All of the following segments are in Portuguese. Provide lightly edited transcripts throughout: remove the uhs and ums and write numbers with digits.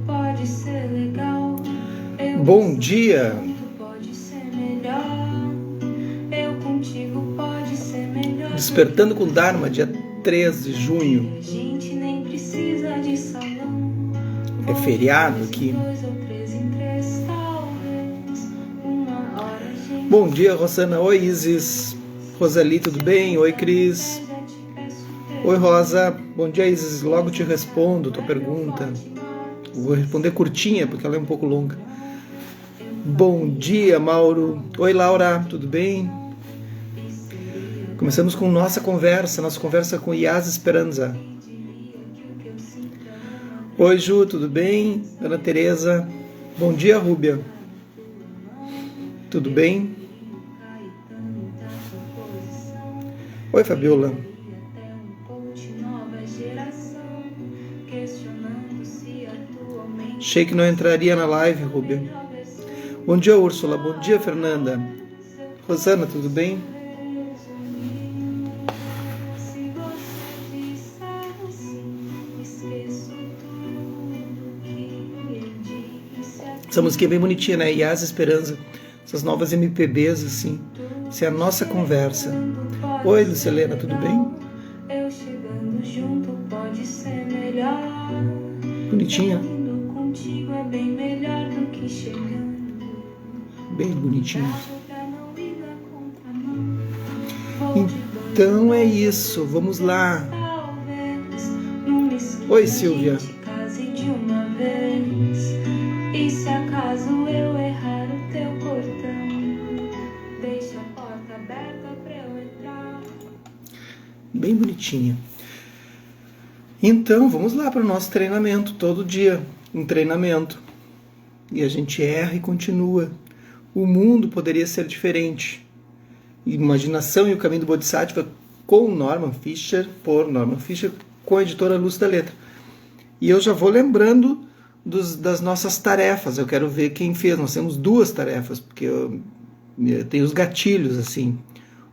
Pode ser legal. Bom dia. Pode ser melhor. Eu contigo pode ser melhor. Despertando com Dharma, dia 3 de junho. A gente nem precisa de salão. É feriado aqui. 2 ou 3 em 3, talvez. Uma hora a gente. Bom dia, Rosana. Oi, Isis. Rosali, tudo bem? Oi, Cris. Já te peço Oi, Rosa. Bom dia, Isis. Logo te respondo tua pergunta. Vou responder curtinha, porque ela é um pouco longa. Bom dia, Mauro. Oi, Laura. Tudo bem? Começamos com nossa conversa com Yas Esperanza. Oi, Ju. Tudo bem? Ana Tereza. Bom dia, Rúbia. Tudo bem? Oi, Fabiola. Achei que não entraria na live, Rubia. Bom dia, Úrsula. Bom dia, Fernanda. Rosana, tudo bem? Essa musiquinha é bem bonitinha, né? Yas Esperança. Essas novas MPBs, assim. Isso é a nossa conversa. Oi, Lucilena, tudo bem? Eu chegando junto pode ser melhor. Bonitinha. Contigo é bem melhor do que chegando. Bem bonitinho. Então é isso, vamos lá. Oi, Silvia. E se acaso eu errar o teu portão, deixa a porta aberta pra eu entrar. Bem bonitinha. Então, vamos lá para o nosso treinamento, todo dia, um treinamento. E a gente erra e continua. O mundo poderia ser diferente. Imaginação e o Caminho do Bodhisattva com Norman Fischer, por Norman Fischer, com a editora Luz da Letra. E eu já vou lembrando das nossas tarefas. Eu quero ver quem fez. Nós temos 2 tarefas, porque eu tenho os gatilhos, assim.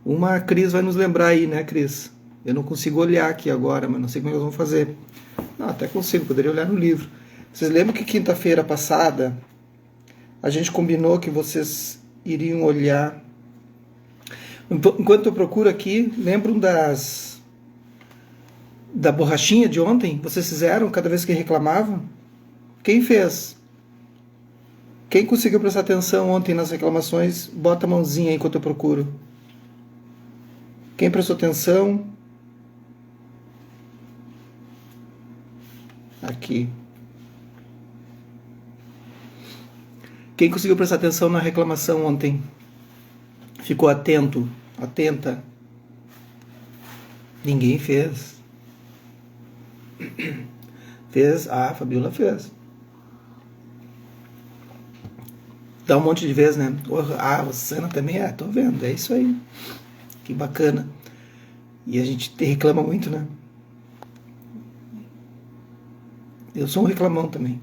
Uma a Cris vai nos lembrar aí, né, Cris? Eu não consigo olhar aqui agora, mas não sei como nós vamos fazer. Não, até consigo, poderia olhar no livro. Vocês lembram que quinta-feira passada a gente combinou que vocês iriam olhar. Enquanto eu procuro aqui, lembram da borrachinha de ontem? Vocês fizeram cada vez que reclamavam? Quem fez? Quem conseguiu prestar atenção ontem nas reclamações? Bota a mãozinha aí enquanto eu procuro. Quem prestou atenção? Aqui. Quem conseguiu prestar atenção na reclamação ontem? Ficou atento, atenta? Ninguém fez. Fez? Ah, a Fabiola fez. Dá um monte de vezes, né? Ah, a Rosana também é, tô vendo, é isso aí. Que bacana. E a gente reclama muito, né? Eu sou um reclamão também.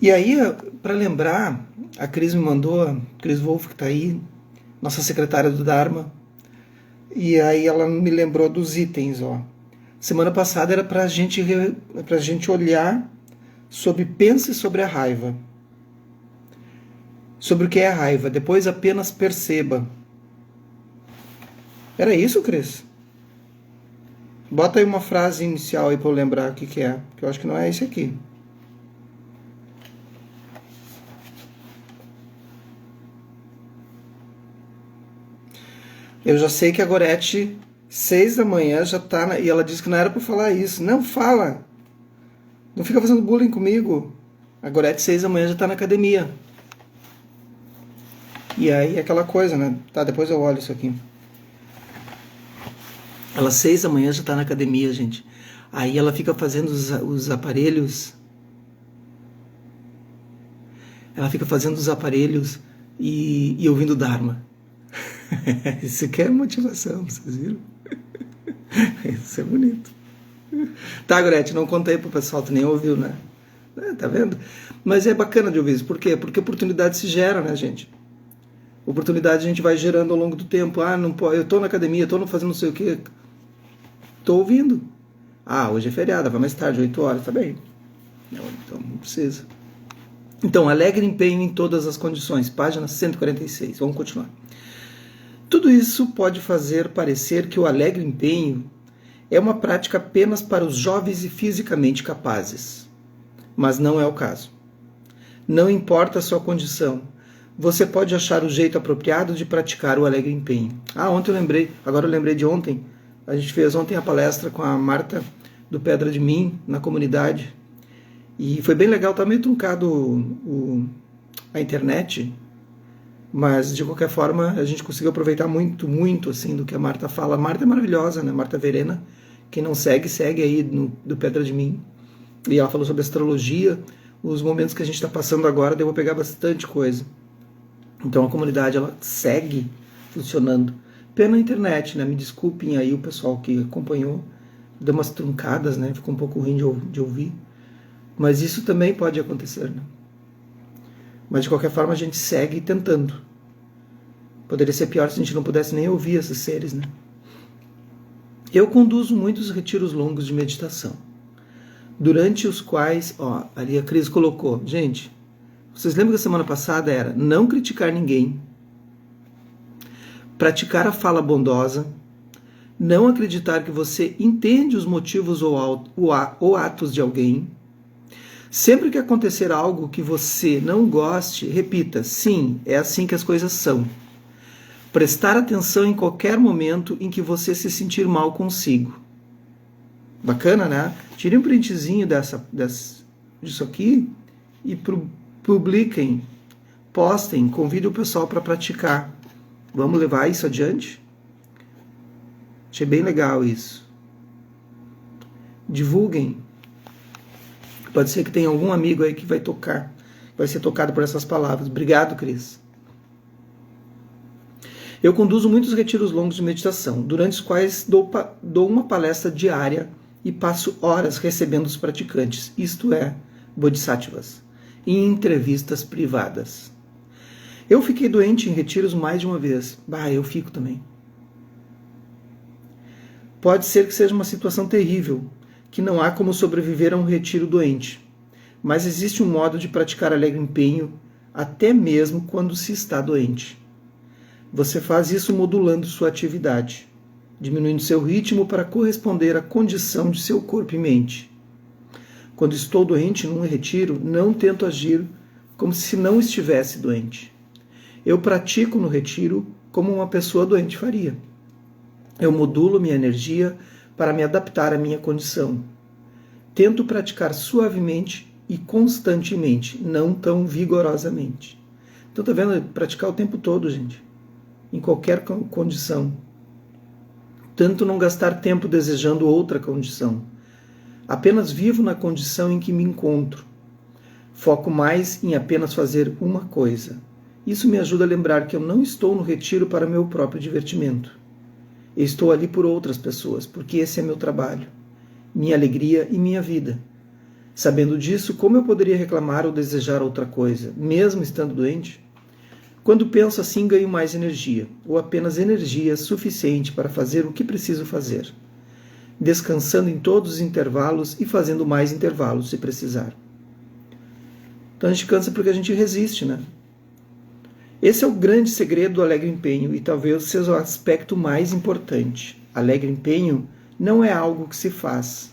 E aí, para lembrar, a Cris me mandou, a Cris Wolff, que está aí, nossa secretária do Dharma, e aí ela me lembrou dos itens, ó. Semana passada era para a gente olhar sobre, pense sobre a raiva. Sobre o que é a raiva, depois apenas perceba. Era isso, Cris? Bota aí uma frase inicial aí para eu lembrar o que é, que eu acho que não é esse aqui. Eu já sei que a Gorete, 6 da manhã, já tá e ela disse que não era para falar isso. Não fala. Não fica fazendo bullying comigo. A Gorete, 6 da manhã, já tá na academia. E aí aquela coisa, né? Tá, depois eu olho isso aqui. Ela 6 da manhã já tá na academia, gente. Aí ela fica fazendo os aparelhos. Ela fica fazendo os aparelhos e ouvindo Dharma. Isso aqui é motivação, vocês viram? Isso é bonito. Tá, Gorete, não contei pro pessoal, tu nem ouviu, né? Tá vendo? Mas é bacana de ouvir isso. Por quê? Porque oportunidade se gera, né, gente? Oportunidade a gente vai gerando ao longo do tempo. Ah, não pode, eu tô na academia, tô fazendo não sei o quê. Tô ouvindo. Ah, hoje é feriado, vai mais tarde, 8 horas, tá bem. Não, então não precisa. Então, alegre empenho em todas as condições, página 146, vamos continuar. Tudo isso pode fazer parecer que o alegre empenho é uma prática apenas para os jovens e fisicamente capazes, mas não é o caso. Não importa a sua condição, você pode achar o jeito apropriado de praticar o alegre empenho. Agora eu lembrei de ontem, a gente fez ontem a palestra com a Marta do Pedra de Mim, na comunidade, e foi bem legal, tá meio truncado a internet, mas de qualquer forma a gente conseguiu aproveitar muito assim do que a Marta fala. A Marta é maravilhosa, né? Marta Verena, quem não segue aí do Pedra de Mim. E ela falou sobre astrologia, os momentos que a gente está passando agora, eu vou pegar bastante coisa. Então a comunidade, ela segue funcionando. Pela internet, né? Me desculpem aí o pessoal que acompanhou, deu umas truncadas, né? Ficou um pouco ruim de ouvir. Mas isso também pode acontecer, né? Mas de qualquer forma a gente segue tentando. Poderia ser pior se a gente não pudesse nem ouvir esses seres, né? Eu conduzo muitos retiros longos de meditação, durante os quais, ali a Cris colocou, gente, vocês lembram que a semana passada era não criticar ninguém, praticar a fala bondosa, não acreditar que você entende os motivos ou atos de alguém. Sempre que acontecer algo que você não goste, repita, sim, é assim que as coisas são. Prestar atenção em qualquer momento em que você se sentir mal consigo. Bacana, né? Tire um printzinho disso aqui e publiquem, postem, convide o pessoal para praticar. Vamos levar isso adiante? Achei bem legal isso. Divulguem. Pode ser que tenha algum amigo aí que vai ser tocado por essas palavras. Obrigado, Cris. Eu conduzo muitos retiros longos de meditação, durante os quais dou uma palestra diária e passo horas recebendo os praticantes, isto é, bodhisattvas, em entrevistas privadas. Eu fiquei doente em retiros mais de uma vez. Eu fico também. Pode ser que seja uma situação terrível, que não há como sobreviver a um retiro doente, mas existe um modo de praticar alegre empenho até mesmo quando se está doente. Você faz isso modulando sua atividade, diminuindo seu ritmo para corresponder à condição de seu corpo e mente. Quando estou doente num retiro, não tento agir como se não estivesse doente. Eu pratico no retiro como uma pessoa doente faria. Eu modulo minha energia para me adaptar à minha condição. Tento praticar suavemente e constantemente, não tão vigorosamente. Então, tá vendo? Praticar o tempo todo, gente. Em qualquer condição. Tanto não gastar tempo desejando outra condição. Apenas vivo na condição em que me encontro. Foco mais em apenas fazer uma coisa. Isso me ajuda a lembrar que eu não estou no retiro para meu próprio divertimento. Eu estou ali por outras pessoas, porque esse é meu trabalho, minha alegria e minha vida. Sabendo disso, como eu poderia reclamar ou desejar outra coisa, mesmo estando doente? Quando penso assim, ganho mais energia, ou apenas energia suficiente para fazer o que preciso fazer, descansando em todos os intervalos e fazendo mais intervalos se precisar. Então a gente cansa porque a gente resiste, né? Esse é o grande segredo do alegre empenho e talvez seja o aspecto mais importante. Alegre empenho não é algo que se faz.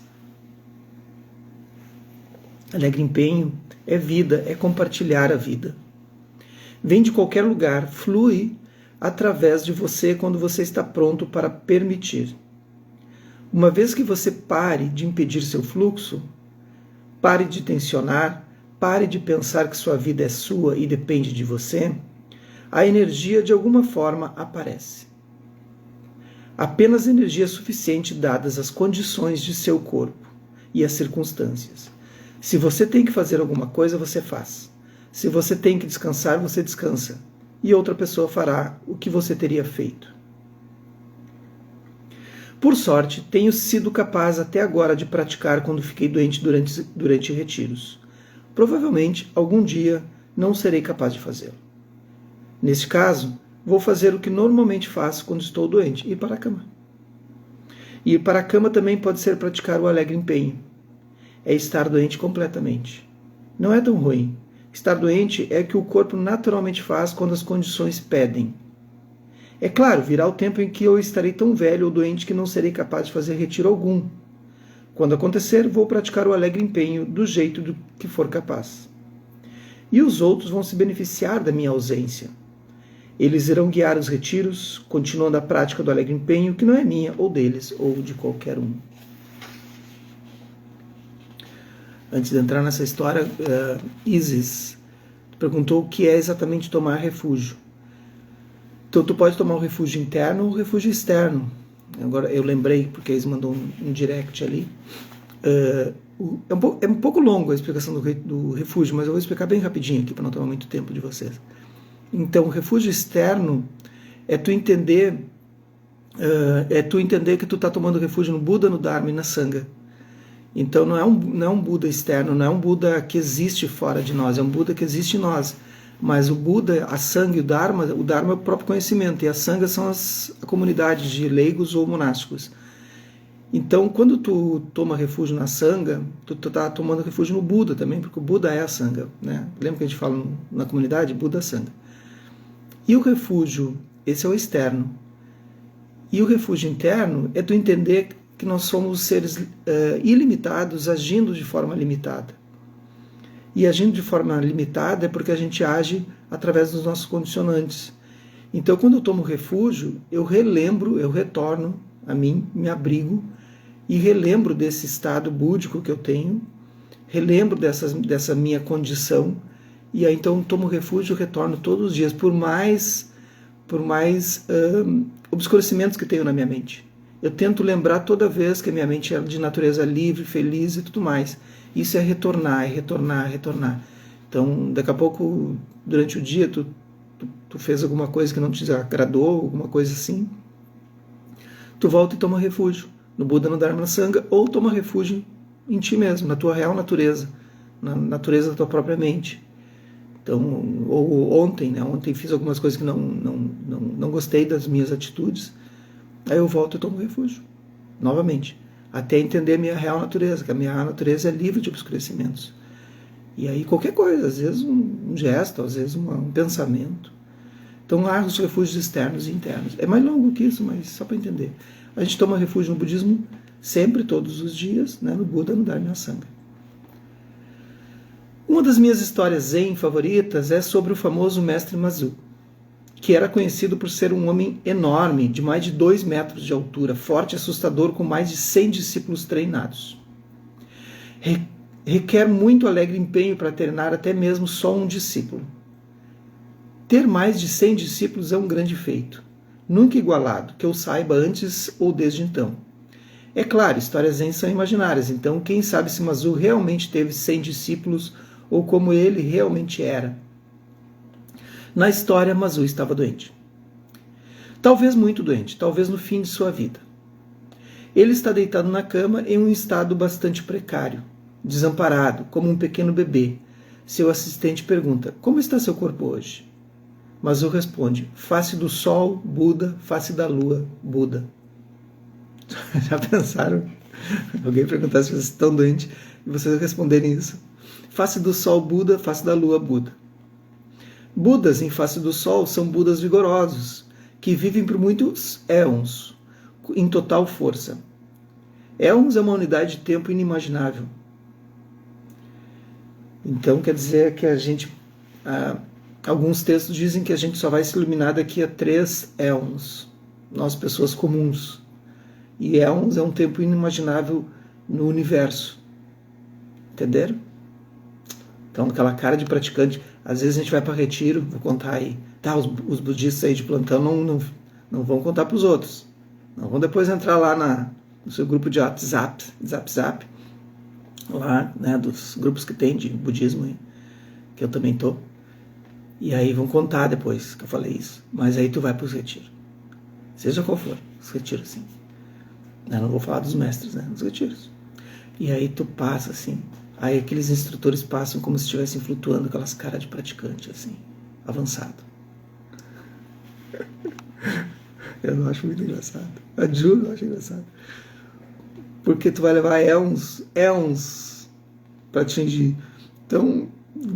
Alegre empenho é vida, é compartilhar a vida. Vem de qualquer lugar, flui através de você quando você está pronto para permitir. Uma vez que você pare de impedir seu fluxo, pare de tensionar, pare de pensar que sua vida é sua e depende de você, a energia de alguma forma aparece. Apenas energia suficiente dadas as condições de seu corpo e as circunstâncias. Se você tem que fazer alguma coisa, você faz. Se você tem que descansar, você descansa. E outra pessoa fará o que você teria feito. Por sorte, tenho sido capaz até agora de praticar quando fiquei doente durante retiros. Provavelmente, algum dia, não serei capaz de fazê-lo. Neste caso, vou fazer o que normalmente faço quando estou doente, ir para a cama. Ir para a cama também pode ser praticar o alegre empenho. É estar doente completamente. Não é tão ruim. Estar doente é o que o corpo naturalmente faz quando as condições pedem. É claro, virá o tempo em que eu estarei tão velho ou doente que não serei capaz de fazer retiro algum. Quando acontecer, vou praticar o alegre empenho do jeito do que for capaz. E os outros vão se beneficiar da minha ausência. Eles irão guiar os retiros, continuando a prática do alegre empenho, que não é minha, ou deles, ou de qualquer um. Antes de entrar nessa história, Isis perguntou o que é exatamente tomar refúgio. Então, tu pode tomar o refúgio interno ou o refúgio externo. Agora, eu lembrei, porque eles mandou um direct ali. É um pouco longo a explicação do refúgio, mas eu vou explicar bem rapidinho aqui, para não tomar muito tempo de vocês. Então, o refúgio externo é tu entender que tu está tomando refúgio no Buda, no Dharma e na Sangha. Então, não é um Buda externo, não é um Buda que existe fora de nós, é um Buda que existe em nós. Mas o Buda, a Sangha e o Dharma é o próprio conhecimento, e a Sangha são a comunidade de leigos ou monásticos. Então, quando tu toma refúgio na Sangha, tu está tomando refúgio no Buda também, porque o Buda é a Sangha, né? Lembra que a gente fala na comunidade? Buda Sangha. E o refúgio, esse é o externo. E o refúgio interno é tu entender que nós somos seres ilimitados agindo de forma limitada. E agindo de forma limitada é porque a gente age através dos nossos condicionantes. Então, quando eu tomo refúgio, eu retorno a mim, me abrigo e relembro desse estado búdico que eu tenho, relembro dessa minha condição, e aí então tomo refúgio e retorno todos os dias, por mais obscurecimentos que tenho na minha mente. Eu tento lembrar toda vez que a minha mente é de natureza livre, feliz e tudo mais. Isso é retornar. Então, daqui a pouco, durante o dia, tu fez alguma coisa que não te agradou, alguma coisa assim, tu volta e toma refúgio no Buda, no Dharma, na Sangha, ou toma refúgio em ti mesmo, na tua real natureza, na natureza da tua própria mente. Então, ou ontem, né? Ontem fiz algumas coisas que não gostei das minhas atitudes, aí eu volto e tomo refúgio, novamente, até entender a minha real natureza, que a minha real natureza é livre de obscurecimentos. E aí qualquer coisa, às vezes um gesto, às vezes um pensamento. Então há os refúgios externos e internos. É mais longo que isso, mas só para entender. A gente toma refúgio no budismo sempre, todos os dias, né, no Buda, no Dharma e na Sangha. Uma das minhas histórias zen favoritas é sobre o famoso mestre Mazu, que era conhecido por ser um homem enorme, de mais de 2 metros de altura, forte e assustador, com mais de 100 discípulos treinados. Requer muito alegre empenho para treinar até mesmo só um discípulo. Ter mais de 100 discípulos é um grande feito, nunca igualado, que eu saiba antes ou desde então. É claro, histórias zen são imaginárias, então quem sabe se Mazu realmente teve 100 discípulos ou como ele realmente era. Na história, Mazu estava doente. Talvez muito doente, talvez no fim de sua vida. Ele está deitado na cama em um estado bastante precário, desamparado, como um pequeno bebê. Seu assistente pergunta: como está seu corpo hoje? Mazu responde: face do sol, Buda, face da lua, Buda. Já pensaram? Alguém perguntar se vocês estão doentes e vocês responderem isso. Face do sol, Buda, face da lua, Buda. Budas em face do sol são Budas vigorosos, que vivem por muitos éons, em total força. Éons é uma unidade de tempo inimaginável. Então quer dizer que a gente... alguns textos dizem que a gente só vai se iluminar daqui a 3 éons, nós pessoas comuns. E éons é um tempo inimaginável no universo. Entenderam? Então aquela cara de praticante... Às vezes a gente vai para retiro, vou contar aí. Tá, os budistas aí de plantão não vão contar para os outros. Não vão depois entrar lá no seu grupo de WhatsApp, lá, né, dos grupos que tem de budismo, que eu também tô. E aí vão contar depois que eu falei isso. Mas aí tu vai para os retiros. Seja qual for, os retiros, assim. Eu não vou falar dos mestres, né, dos retiros. E aí tu passa, assim... Aí aqueles instrutores passam como se estivessem flutuando, aquelas caras de praticante, assim, avançado. Eu não acho muito engraçado. Eu juro, eu acho engraçado. porque tu vai levar éons para atingir. Então,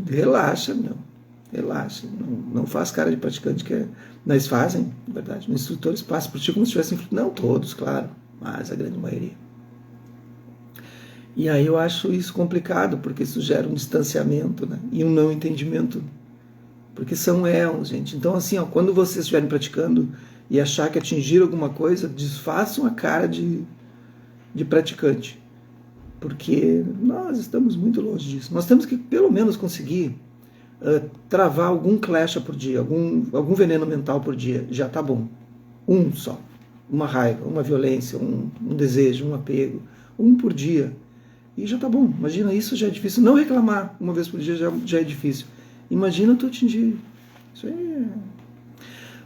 relaxa, meu. Relaxa. Não faz cara de praticante que é. Mas fazem, na verdade. Os instrutores passam por ti como se tivessem. Não todos, claro, mas a grande maioria. E aí eu acho isso complicado, porque isso gera um distanciamento, né? E um não entendimento. Porque são éons, gente. Então, assim, ó, quando vocês estiverem praticando e achar que atingiram alguma coisa, desfaçam a cara de praticante. Porque nós estamos muito longe disso. Nós temos que, pelo menos, conseguir travar algum clash por dia, algum veneno mental por dia. Já está bom. Um só. Uma raiva, uma violência, um desejo, um apego. Um por dia. E já está bom. Imagina, isso já é difícil. Não reclamar uma vez por dia já é difícil. Imagina tu atingir. Isso aí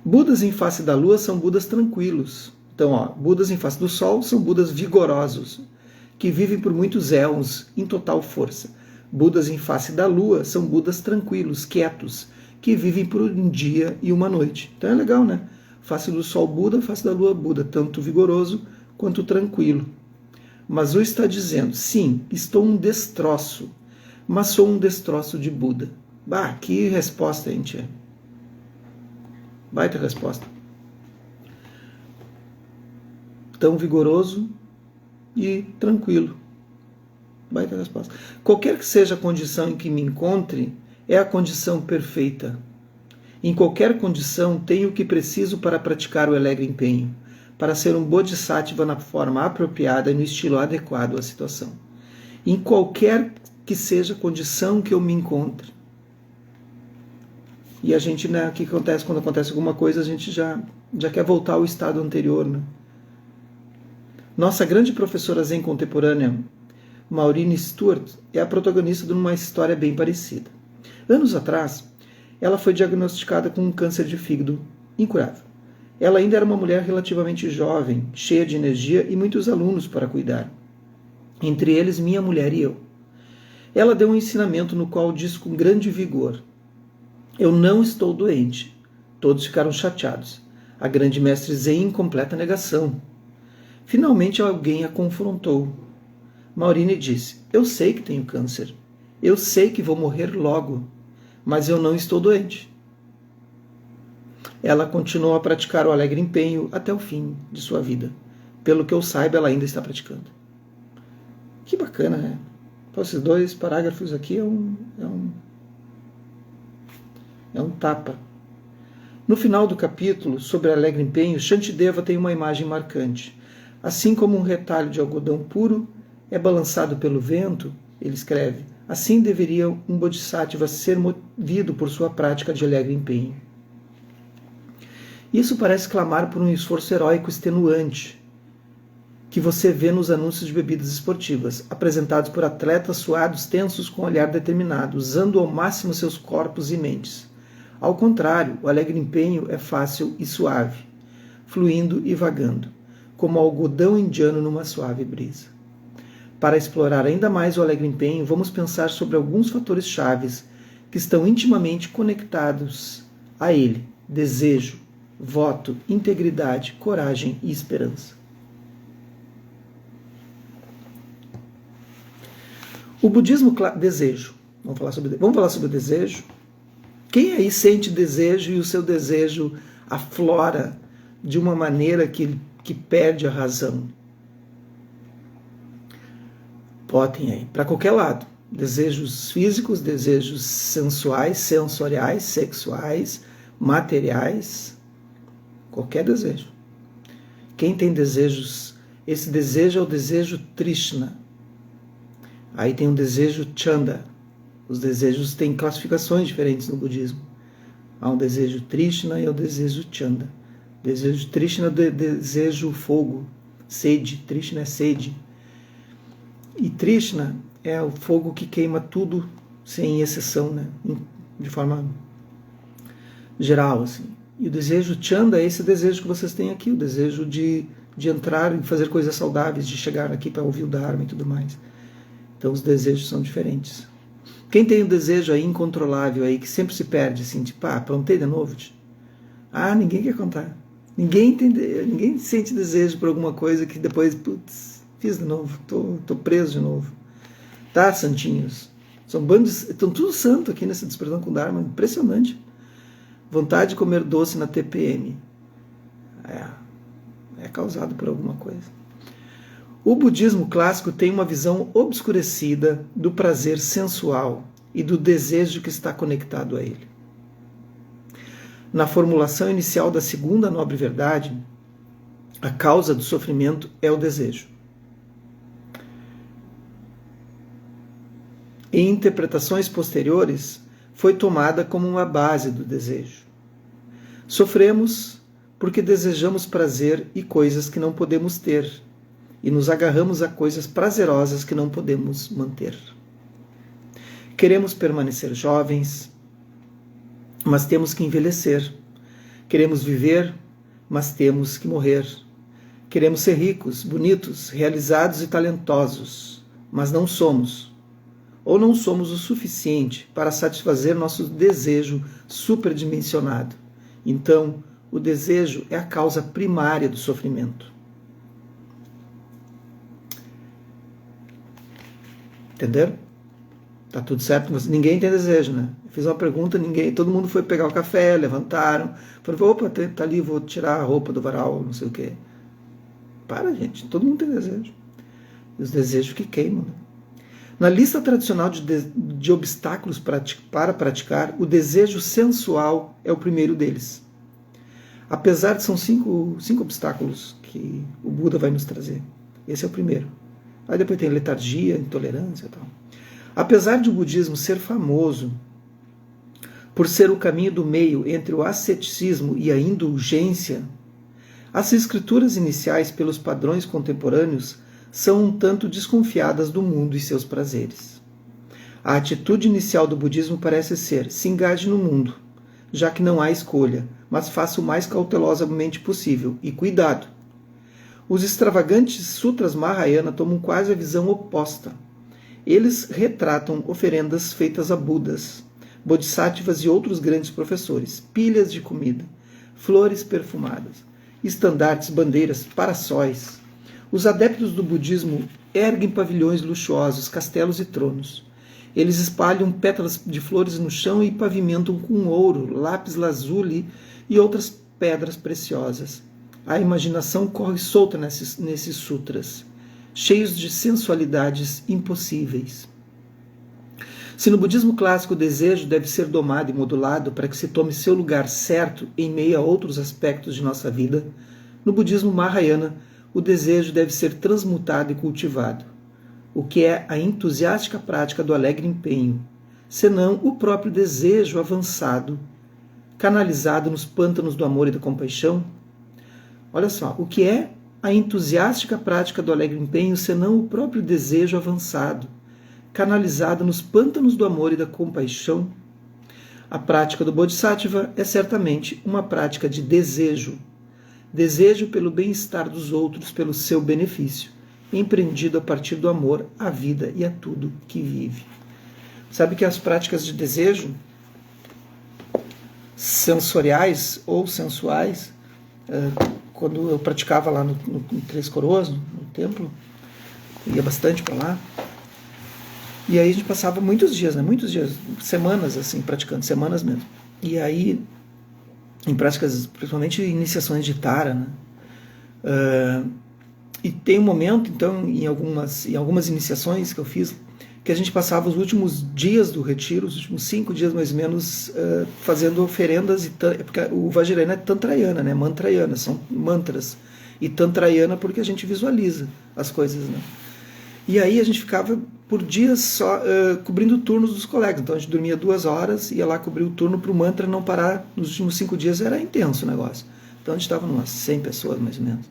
Budas em face da lua são Budas tranquilos. Então, ó, Budas em face do sol são Budas vigorosos, que vivem por muitos éons em total força. Budas em face da lua são Budas tranquilos, quietos, que vivem por um dia e uma noite. Então é legal, né? Face do sol Buda, face da lua Buda, tanto vigoroso quanto tranquilo. Mas o está dizendo, sim, estou um destroço, mas sou um destroço de Buda. Bah, que resposta, gente. Baita resposta. Tão vigoroso e tranquilo. Baita resposta. Qualquer que seja a condição em que me encontre, é a condição perfeita. Em qualquer condição, tenho o que preciso para praticar o alegre empenho, para ser um bodhisattva na forma apropriada e no estilo adequado à situação. Em qualquer que seja a condição que eu me encontre. E a gente, né, o que acontece quando acontece alguma coisa, a gente já quer voltar ao estado anterior, né? Nossa grande professora zen contemporânea, Maureen Stewart, é a protagonista de uma história bem parecida. Anos atrás, ela foi diagnosticada com um câncer de fígado incurável. Ela ainda era uma mulher relativamente jovem, cheia de energia e muitos alunos para cuidar. Entre eles, minha mulher e eu. Ela deu um ensinamento no qual diz com grande vigor: eu não estou doente. Todos ficaram chateados. A grande mestre Zen em completa negação. Finalmente alguém a confrontou. Maureen disse: eu sei que tenho câncer. Eu sei que vou morrer logo. Mas eu não estou doente. Ela continuou a praticar o alegre empenho até o fim de sua vida. Pelo que eu saiba, ela ainda está praticando. Que bacana, né? Então, esses dois parágrafos aqui é um tapa. No final do capítulo, sobre alegre empenho, Shantideva tem uma imagem marcante. Assim como um retalho de algodão puro é balançado pelo vento, ele escreve, assim deveria um bodhisattva ser movido por sua prática de alegre empenho. Isso parece clamar por um esforço heróico extenuante, que você vê nos anúncios de bebidas esportivas, apresentados por atletas suados, tensos, com olhar determinado, usando ao máximo seus corpos e mentes. Ao contrário, o alegre empenho é fácil e suave, fluindo e vagando, como algodão indiano numa suave brisa. Para explorar ainda mais o alegre empenho, vamos pensar sobre alguns fatores chaves que estão intimamente conectados a ele: desejo, voto, integridade, coragem e esperança. O budismo, desejo. Vamos falar sobre o desejo? Quem aí sente desejo e o seu desejo aflora de uma maneira que perde a razão? Botem aí, para qualquer lado. Desejos físicos, desejos sensuais, sensoriais, sexuais, materiais, qualquer desejo. Quem tem desejos, esse desejo é o desejo Trishna. Aí tem um desejo Chanda. Os desejos têm classificações diferentes no budismo. Há um desejo Trishna e o desejo Chanda. Desejo Trishna é desejo fogo, sede. Trishna é sede. E Trishna é o fogo que queima tudo sem exceção, né? De forma geral, assim. E o desejo Chanda é esse desejo que vocês têm aqui, o desejo de entrar e fazer coisas saudáveis, de chegar aqui para ouvir o Dharma e tudo mais. Então os desejos são diferentes. Quem tem um desejo aí incontrolável aí, que sempre se perde, assim, tipo, aprontei de novo? Ninguém quer contar. Ninguém sente desejo por alguma coisa que depois, fiz de novo, tô preso de novo. Tá, santinhos? São bandos, estão tudo santo aqui nesse Despertando com Dharma, impressionante. Vontade de comer doce na TPM. É causado por alguma coisa. O budismo clássico tem uma visão obscurecida do prazer sensual e do desejo que está conectado a ele. Na formulação inicial da segunda nobre verdade, a causa do sofrimento é o desejo. Em interpretações posteriores, foi tomada como uma base do desejo. Sofremos porque desejamos prazer e coisas que não podemos ter, e nos agarramos a coisas prazerosas que não podemos manter. Queremos permanecer jovens, mas temos que envelhecer. Queremos viver, mas temos que morrer. Queremos ser ricos, bonitos, realizados e talentosos, mas não somos. Ou não somos o suficiente para satisfazer nosso desejo superdimensionado. Então, o desejo é a causa primária do sofrimento. Entenderam? Tá tudo certo? Ninguém tem desejo, né? Eu fiz uma pergunta, todo mundo foi pegar o café, levantaram, falaram, opa, tá ali, vou tirar a roupa do varal, não sei o quê. Para, gente, todo mundo tem desejo. E os desejos que queimam, né? Na lista tradicional de obstáculos para praticar, o desejo sensual é o primeiro deles. Apesar de são cinco obstáculos que o Buda vai nos trazer. Esse é o primeiro. Aí depois tem letargia, intolerância e tal. Apesar de o budismo ser famoso por ser o caminho do meio entre o asceticismo e a indulgência, as escrituras iniciais pelos padrões contemporâneos são um tanto desconfiadas do mundo e seus prazeres. A atitude inicial do budismo parece ser: se engaje no mundo, já que não há escolha, mas faça o mais cautelosamente possível, e cuidado. Os extravagantes sutras Mahayana tomam quase a visão oposta. Eles retratam oferendas feitas a Budas, Bodhisattvas e outros grandes professores, pilhas de comida, flores perfumadas, estandartes, bandeiras, paraçóis. Os adeptos do budismo erguem pavilhões luxuosos, castelos e tronos. Eles espalham pétalas de flores no chão e pavimentam com ouro, lápis lazuli e outras pedras preciosas. A imaginação corre solta nesses sutras, cheios de sensualidades impossíveis. Se no budismo clássico o desejo deve ser domado e modulado para que se tome seu lugar certo em meio a outros aspectos de nossa vida, no budismo Mahayana o desejo deve ser transmutado e cultivado, o que é a entusiástica prática do alegre empenho, senão o próprio desejo avançado, canalizado nos pântanos do amor e da compaixão. Olha só, o que é a entusiástica prática do alegre empenho, senão o próprio desejo avançado, canalizado nos pântanos do amor e da compaixão? A prática do Bodhisattva é certamente uma prática de desejo. Desejo pelo bem-estar dos outros, pelo seu benefício, empreendido a partir do amor à vida e a tudo que vive. Sabe que as práticas de desejo, sensoriais ou sensuais, quando eu praticava lá no Três Coroas, no templo, ia bastante para lá, e aí a gente passava muitos dias, semanas assim, praticando, semanas mesmo. E aí, em práticas, principalmente iniciações de Tara, né? E tem um momento, então, em algumas iniciações que eu fiz, que a gente passava os últimos dias do retiro, os últimos 5 dias mais ou menos, fazendo oferendas, porque o Vajrayana é Tantrayana, né? Mantrayana, são mantras, e Tantrayana porque a gente visualiza as coisas, né? E aí a gente ficava por dias só cobrindo turnos dos colegas, então a gente dormia 2 horas, ia lá cobrir o turno para o mantra não parar. Nos últimos 5 dias era intenso o negócio, então a gente estava umas 100 pessoas mais ou menos.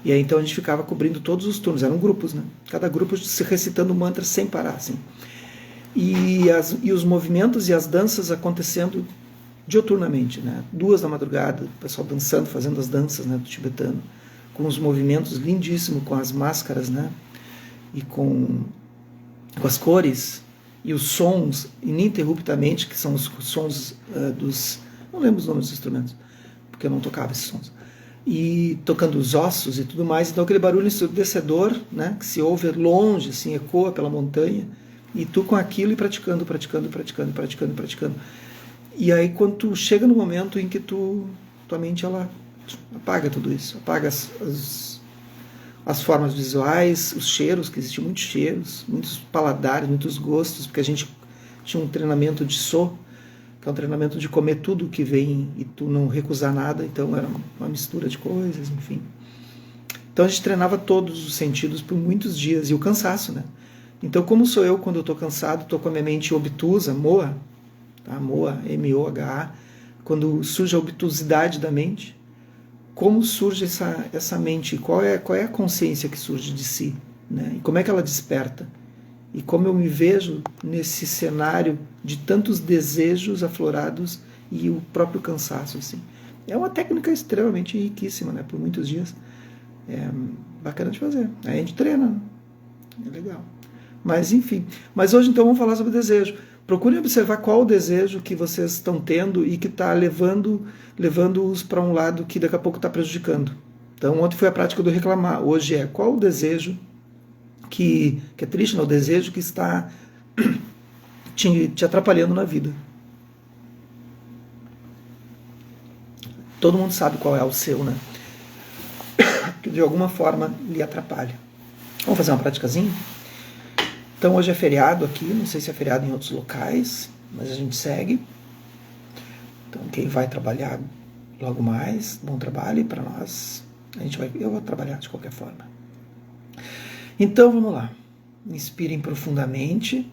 E aí então a gente ficava cobrindo todos os turnos, eram grupos, né? Cada grupo se recitando o mantra sem parar, assim. E os movimentos e as danças acontecendo dioturnamente, né? 2 da madrugada, o pessoal dançando, fazendo as danças, né, do tibetano, com os movimentos lindíssimos, com as máscaras, né? E com as cores e os sons ininterruptamente, que são os sons dos... Não lembro os nomes dos instrumentos, porque eu não tocava esses sons. e tocando os ossos e tudo mais. Então aquele barulho ensurdecedor, né, que se ouve longe, assim, ecoa pela montanha, e tu com aquilo e praticando. E aí quando tu chega no momento em que tua mente ela apaga tudo isso, apaga as formas visuais, os cheiros, que existem muitos cheiros, muitos paladares, muitos gostos, porque a gente tinha um treinamento de que é um treinamento de comer tudo que vem e tu não recusar nada, então era uma mistura de coisas, enfim. Então a gente treinava todos os sentidos por muitos dias, e o cansaço, né? Então como sou eu quando eu estou cansado, estou com a minha mente obtusa, moa, tá? Moa, M-O-H-A, quando surge a obtusidade da mente, como surge essa mente, qual é a consciência que surge de si, né? E como é que ela desperta? E como eu me vejo nesse cenário de tantos desejos aflorados e o próprio cansaço, assim. É uma técnica extremamente riquíssima, né? Por muitos dias. É bacana de fazer. Aí a gente treina, né? É legal. Mas, enfim. Mas hoje, então, vamos falar sobre desejo. Procurem observar qual o desejo que vocês estão tendo e que está levando-os para um lado que daqui a pouco está prejudicando. Então, ontem foi a prática do reclamar. Hoje é qual o desejo que é triste, não? O desejo que está te atrapalhando na vida. Todo mundo sabe qual é o seu, né? Que de alguma forma lhe atrapalha. Vamos fazer uma praticazinha? Então hoje é feriado aqui, não sei se é feriado em outros locais, mas a gente segue. Então quem vai trabalhar logo mais, bom trabalho, e para nós, eu vou trabalhar de qualquer forma. Então vamos lá. Inspirem profundamente.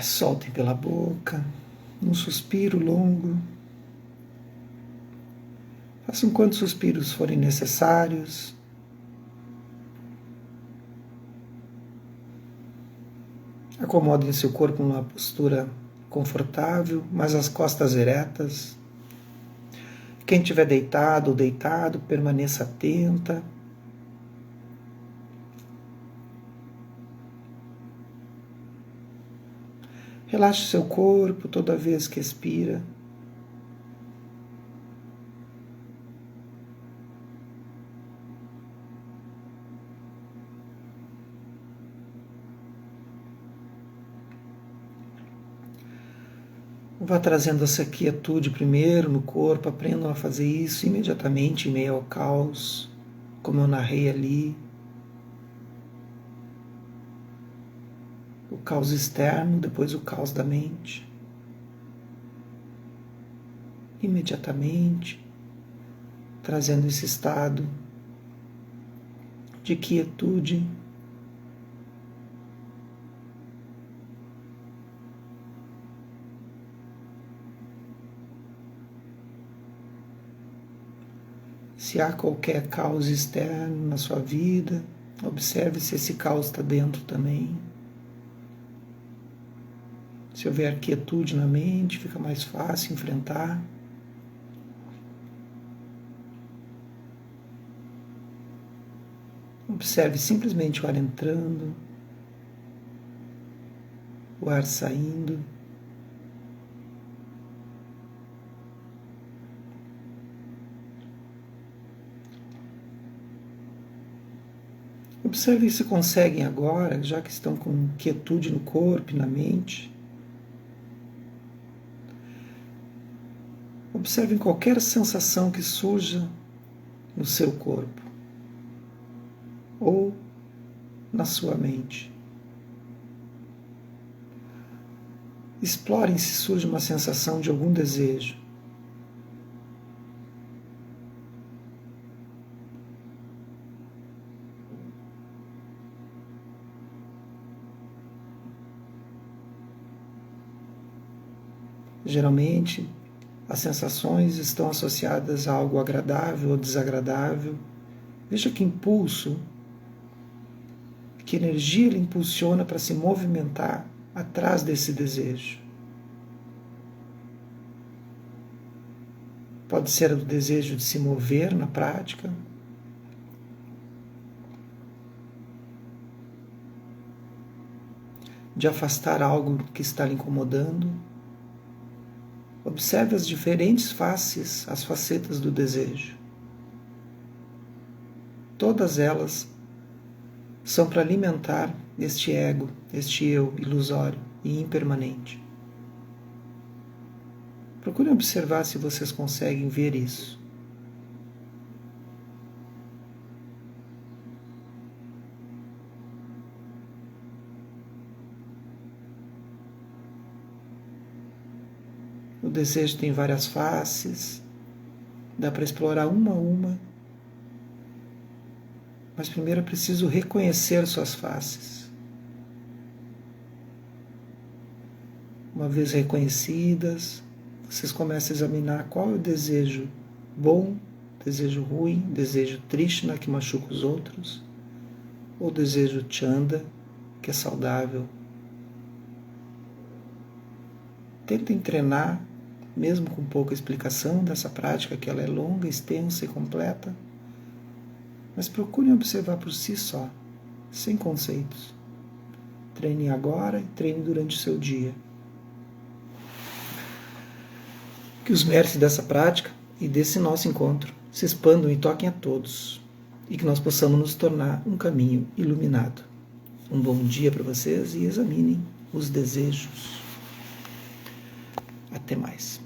Soltem pela boca. Um suspiro longo. Façam quantos suspiros forem necessários. Acomodem seu corpo numa postura confortável, mas as costas eretas. Quem estiver deitado ou deitado, permaneça atenta. Relaxe seu corpo toda vez que expira. Vá trazendo essa quietude primeiro no corpo, aprendam a fazer isso imediatamente em meio ao caos, como eu narrei ali. O caos externo, depois o caos da mente. Imediatamente, trazendo esse estado de quietude. Se há qualquer caos externo na sua vida, observe se esse caos está dentro também. Se houver quietude na mente, fica mais fácil enfrentar. Observe simplesmente o ar entrando, o ar saindo. Observe se conseguem agora, já que estão com quietude no corpo e na mente. Observem qualquer sensação que surja no seu corpo ou na sua mente. Explorem se surge uma sensação de algum desejo. Geralmente, as sensações estão associadas a algo agradável ou desagradável. Veja que impulso, que energia ele impulsiona para se movimentar atrás desse desejo. Pode ser o desejo de se mover na prática, de afastar algo que está lhe incomodando. Observe as diferentes faces, as facetas do desejo. Todas elas são para alimentar este ego, este eu ilusório e impermanente. Procurem observar se vocês conseguem ver isso. O desejo tem várias faces, dá para explorar uma a uma, mas primeiro é preciso reconhecer suas faces. Uma vez reconhecidas, vocês começam a examinar qual é o desejo bom, desejo ruim, desejo Trishna, que machuca os outros, ou desejo Chanda, que é saudável. Tentem treinar, mesmo com pouca explicação dessa prática, que ela é longa, extensa e completa, mas procurem observar por si só, sem conceitos. Treinem agora e treinem durante o seu dia. Que os méritos dessa prática e desse nosso encontro se expandam e toquem a todos, e que nós possamos nos tornar um caminho iluminado. Um bom dia para vocês e examinem os desejos. Até mais.